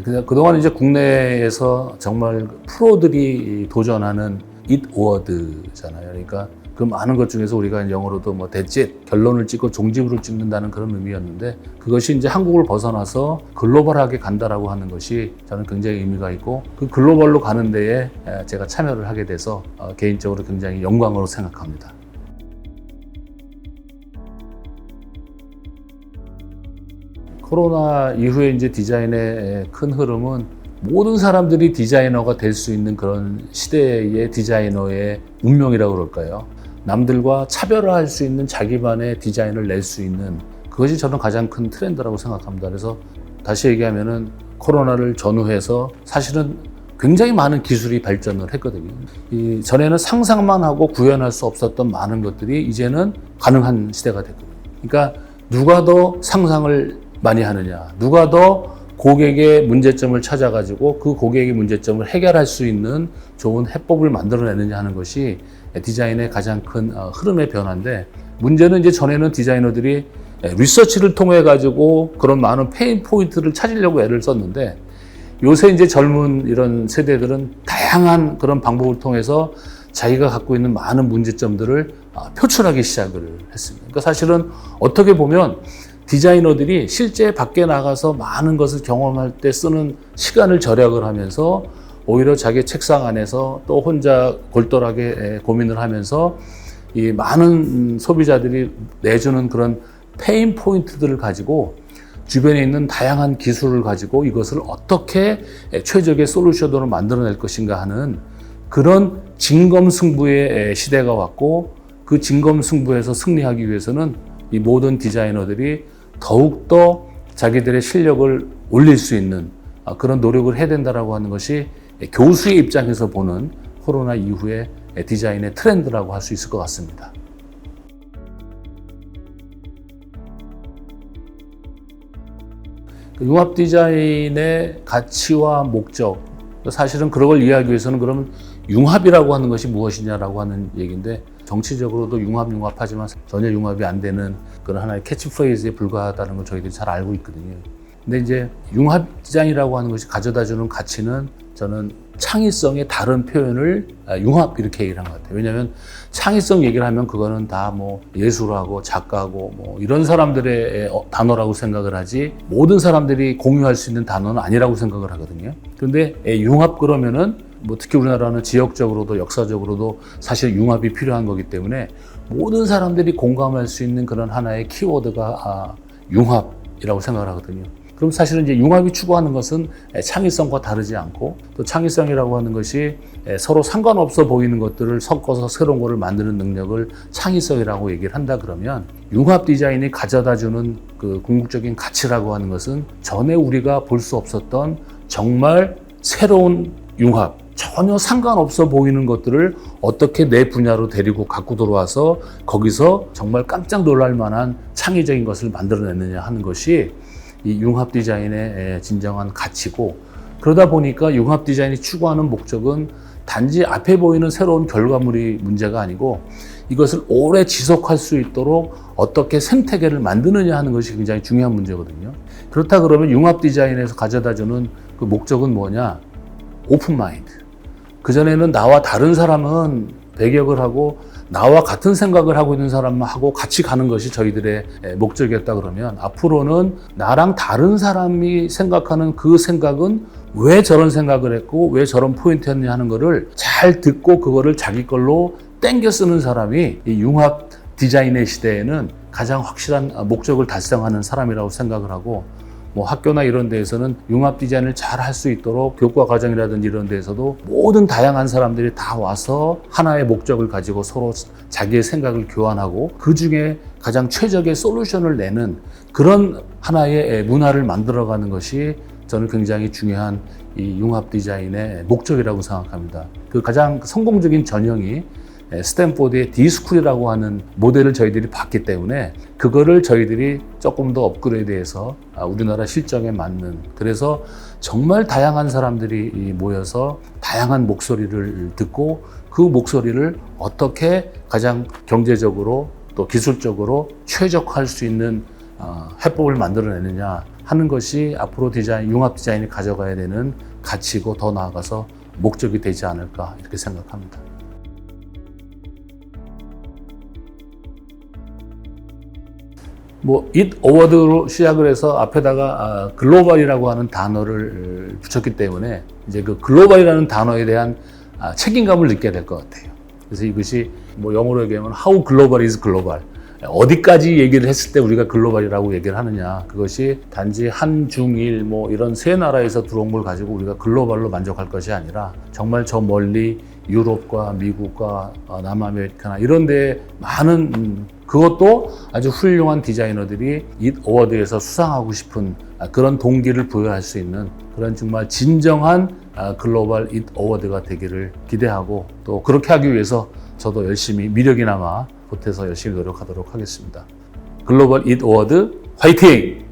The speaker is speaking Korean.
그동안 이제 국내에서 정말 프로들이 도전하는 it word잖아요. 그러니까 그 많은 것 중에서 우리가 영어로도 뭐 대체 결론을 찍고 종지부를 찍는다는 그런 의미였는데, 그것이 이제 한국을 벗어나서 글로벌하게 간다라고 하는 것이 저는 굉장히 의미가 있고, 그 글로벌로 가는 데에 제가 참여를 하게 돼서 개인적으로 굉장히 영광으로 생각합니다. 코로나 이후에 이제 디자인의 큰 흐름은 모든 사람들이 디자이너가 될 수 있는 그런 시대의 디자이너의 운명이라고 그럴까요? 남들과 차별화할 수 있는 자기만의 디자인을 낼 수 있는, 그것이 저는 가장 큰 트렌드라고 생각합니다. 그래서 다시 얘기하면은 코로나를 전후해서 사실은 굉장히 많은 기술이 발전을 했거든요. 전에는 상상만 하고 구현할 수 없었던 많은 것들이 이제는 가능한 시대가 됐거든요. 그러니까 누가 더 상상을 많이 하느냐, 누가 더 고객의 문제점을 찾아가지고 그 고객의 문제점을 해결할 수 있는 좋은 해법을 만들어내느냐 하는 것이 디자인의 가장 큰 흐름의 변화인데, 문제는 이제 전에는 디자이너들이 리서치를 통해 가지고 그런 많은 페인 포인트를 찾으려고 애를 썼는데, 요새 이제 젊은 이런 세대들은 다양한 그런 방법을 통해서 자기가 갖고 있는 많은 문제점들을 표출하기 시작을 했습니다. 그러니까 사실은 어떻게 보면 디자이너들이 실제 밖에 나가서 많은 것을 경험할 때 쓰는 시간을 절약을 하면서 오히려 자기 책상 안에서 또 혼자 골똘하게 고민을 하면서 이 많은 소비자들이 내주는 그런 페인 포인트들을 가지고 주변에 있는 다양한 기술을 가지고 이것을 어떻게 최적의 솔루션으로 만들어낼 것인가 하는 그런 진검승부의 시대가 왔고, 그 진검승부에서 승리하기 위해서는 이 모든 디자이너들이 더욱더 자기들의 실력을 올릴 수 있는 그런 노력을 해야 된다라고 하는 것이 교수의 입장에서 보는 코로나 이후의 디자인의 트렌드라고 할 수 있을 것 같습니다. 융합 디자인의 가치와 목적, 사실은 그런 걸 이해하기 위해서는 그러면 융합이라고 하는 것이 무엇이냐라고 하는 얘기인데, 정치적으로도 융합하지만 전혀 융합이 안 되는 그런 하나의 캐치프레이즈에 불과하다는 걸 저희들이 잘 알고 있거든요. 근데 이제 융합 디자인이라고 하는 것이 가져다주는 가치는 저는 창의성의 다른 표현을 융합 이렇게 얘기를 한 것 같아요. 왜냐하면 창의성 얘기를 하면 그거는 다 뭐 예술하고 작가고 뭐 이런 사람들의 단어라고 생각을 하지, 모든 사람들이 공유할 수 있는 단어는 아니라고 생각을 하거든요. 그런데 융합 그러면은 뭐 특히 우리나라는 지역적으로도 역사적으로도 사실 융합이 필요한 거기 때문에 모든 사람들이 공감할 수 있는 그런 하나의 키워드가 융합이라고 생각을 하거든요. 그럼 사실은 이제 융합이 추구하는 것은 창의성과 다르지 않고, 또 창의성이라고 하는 것이 서로 상관없어 보이는 것들을 섞어서 새로운 것을 만드는 능력을 창의성이라고 얘기를 한다 그러면, 융합 디자인이 가져다주는 그 궁극적인 가치라고 하는 것은 전에 우리가 볼 수 없었던 정말 새로운 융합, 전혀 상관없어 보이는 것들을 어떻게 내 분야로 데리고 갖고 들어와서 거기서 정말 깜짝 놀랄 만한 창의적인 것을 만들어내느냐 하는 것이 이 융합 디자인의 진정한 가치고, 그러다 보니까 융합 디자인이 추구하는 목적은 단지 앞에 보이는 새로운 결과물이 문제가 아니고, 이것을 오래 지속할 수 있도록 어떻게 생태계를 만드느냐 하는 것이 굉장히 중요한 문제거든요. 그렇다 그러면 융합 디자인에서 가져다주는 그 목적은 뭐냐? 오픈 마인드. 그전에는 나와 다른 사람은 배격을 하고 나와 같은 생각을 하고 있는 사람하고 같이 가는 것이 저희들의 목적이었다 그러면, 앞으로는 나랑 다른 사람이 생각하는 그 생각은 왜 저런 생각을 했고 왜 저런 포인트였냐 하는 거를 잘 듣고 그거를 자기 걸로 땡겨 쓰는 사람이 이 융합 디자인의 시대에는 가장 확실한 목적을 달성하는 사람이라고 생각을 하고, 뭐 학교나 이런 데에서는 융합 디자인을 잘 할 수 있도록 교과 과정이라든지 이런 데에서도 모든 다양한 사람들이 다 와서 하나의 목적을 가지고 서로 자기의 생각을 교환하고 그 중에 가장 최적의 솔루션을 내는 그런 하나의 문화를 만들어가는 것이 저는 굉장히 중요한 이 융합 디자인의 목적이라고 생각합니다. 그 가장 성공적인 전형이 스탠포드의 D스쿨이라고 하는 모델을 저희들이 봤기 때문에 그거를 저희들이 조금 더 업그레이드해서 우리나라 실정에 맞는, 그래서 정말 다양한 사람들이 모여서 다양한 목소리를 듣고 그 목소리를 어떻게 가장 경제적으로 또 기술적으로 최적화할 수 있는 해법을 만들어내느냐 하는 것이 앞으로 디자인, 융합 디자인이 가져가야 되는 가치고 더 나아가서 목적이 되지 않을까 이렇게 생각합니다. 잇 어워드로 시작을 해서 앞에다가 글로벌이라고 하는 단어를 붙였기 때문에 이제 그 글로벌이라는 단어에 대한 책임감을 느껴야 될 것 같아요. 그래서 이것이 영어로 얘기하면 how global is global. 어디까지 얘기를 했을 때 우리가 글로벌이라고 얘기를 하느냐. 그것이 단지 한, 중, 일 이런 세 나라에서 들어온 걸 가지고 우리가 글로벌로 만족할 것이 아니라 정말 저 멀리 유럽과 미국과 남아메리카나 이런 데에 많은 그것도 아주 훌륭한 디자이너들이 잇 어워드에서 수상하고 싶은 그런 동기를 부여할 수 있는 그런 정말 진정한 글로벌 잇 어워드가 되기를 기대하고 또 그렇게 하기 위해서 저도 열심히 미력이나마 보태서 열심히 노력하도록 하겠습니다. 글로벌 잇 어워드 화이팅!